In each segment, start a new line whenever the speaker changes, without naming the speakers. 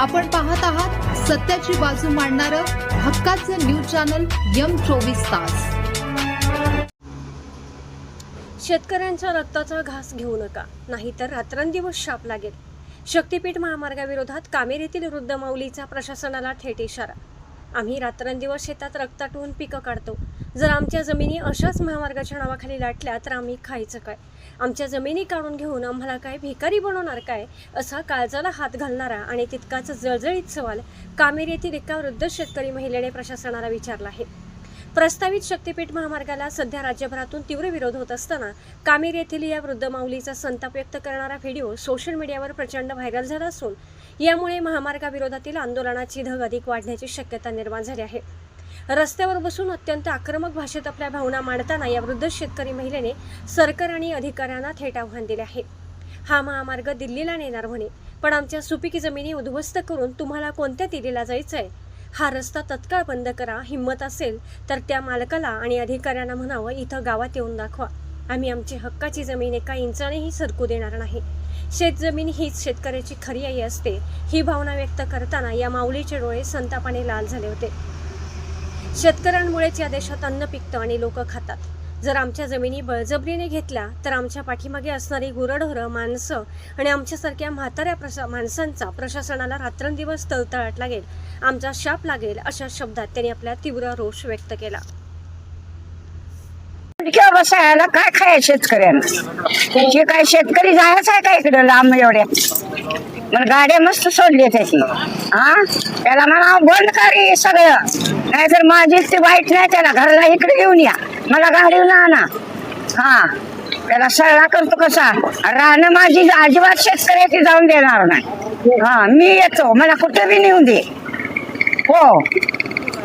आपण पाहत आहात सत्याची बाजू मांडणारं हक्काचं न्यूज चॅनल M24 तास।
शेतकऱ्यांच्या रक्ताचा घास घेऊ नका, नाहीतर रात्रंदिवस शाप लागेल। शक्तीपीठ महामार्गाविरोधात कामेर येथील वृद्ध माऊलीचा प्रशासनाला थेट इशारा। आम्ही रात्रंदिवस शेतात रक्ताटून पिकं काढतो। जर आमच्या जमिनी अशाच महामार्गाच्या नावाखाली लाटल्या तर आम्ही खायचं काय? आमच्या जमिनी काढून घेऊन आम्हाला काय भिकारी बनवणार काय? असा काळजाला हात घालणारा आणि तितकाच जळजळीत सवाल कामेर येथील एका वृद्ध शेतकरी महिलेने प्रशासनाला विचारला आहे। प्रस्तावित शक्तीपीठ महामार्गाला सध्या राज्यभरातून तीव्र विरोध होत असताना कामेर येथील या वृद्ध माऊलीचा संताप व्यक्त करणारा व्हिडिओ सोशल मीडियावर प्रचंड व्हायरल झाला असून यामुळे महामार्गाविरोधातील आंदोलनाची धग अधिक वाढण्याची शक्यता निर्माण झाली आहे। रस्त्यावर बसून अत्यंत आक्रमक भाषेत आपल्या भावना मांडताना या वृद्ध शेतकरी महिलेने सरकार आणि अधिकाऱ्यांना थेट आव्हान दिले आहे। हा महामार्ग दिल्लीला नेणार म्हणे, पण आमच्या सुपीक जमिनी उद्ध्वस्त करून तुम्हाला कोणत्या दिल्लीला जायचंय? हा रस्ता तत्काळ बंद करा। हिम्मत असेल तर त्या मालकाला आणि अधिकाऱ्यांना म्हणावं, इथं गावात येऊन दाखवा। आम्ही आमची हक्काची जमीन एका इंचानेही सरकू देणार नाही। शेतजमीन हीच शेतकऱ्याची खरी आई असते, ही भावना व्यक्त करताना या माऊलीचे डोळे संतापाने लाल झाले होते। शेतकऱ्यांमुळेच या देशात अन्न पिकतं आणि लोक खातात। जर आमच्या जमिनी बळजबरीने घेतल्या तर आमच्या पाठीमागे असणारी गुरढोरं, माणसं आणि आमच्यासारख्या म्हाताऱ्या माणसांचा प्रशासनाला रात्रंदिवस तळतळाट लागेल, आमचा शाप लागेल, अशा शब्दात त्यांनी आपला तीव्र रोष व्यक्त केला।
बसायला काय खाय शेतकऱ्यांना? हे काय शेतकरी जायचं आहे का इकडे लांब एवढ्या? मग गाड्या मस्त सोडली त्याची, त्याला म्हणा बंद कर सगळं, नाहीतर माझी ते वाईट नाही, त्याला घराला इकडे घेऊन या, मला गाडीवर आणा। त्याला सळा करतो कसा, राहणं माझी अजिबात शेतकऱ्याची जाऊन देणार नाही। मी येतो, मला कुठं बी नेऊन दे। हो,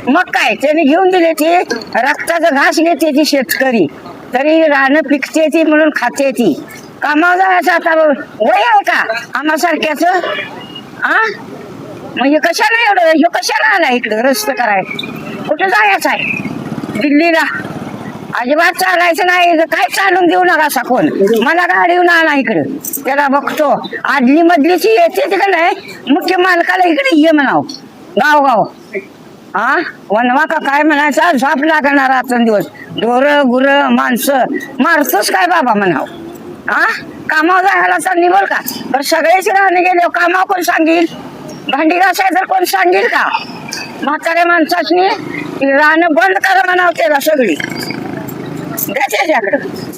मग काय त्याने घेऊन दिले, ती रक्ताचा घास घेते ती शेतकरी, तरी रानं पिकते ती म्हणून खाते ती। कामावर जायचं आता वय आहे का आम्हासारख्याच? म्हणजे कशाला एवढं, हे कशाला आला इकडं रस्ते करायला? कुठं जायचं आहे? दिल्लीला अजिबात चालायचं नाही, काय चालून देऊ नका असा कोण, मला गाडीहून आणा इकडं। त्याला बघतो आदली मधलीची येते तिकडे नाही, मुख्य मालकाला इकडे ये म्हणाव, गाव वनवा का काय म्हणायचा, झोप लागणार रात्रंदिवस, ढोर गुर माणसं मारतोच काय बाबा म्हणाव। कामावर जायला तर निवड का? तर सगळेच राहणे गेले, कामावर कोण सांगेल? भांडी घासाय तर कोण सांगेल का? म्हाताऱ्या माणसाची राहणं बंद करा म्हणाव त्याला सगळी, द्या त्याच्याकडं।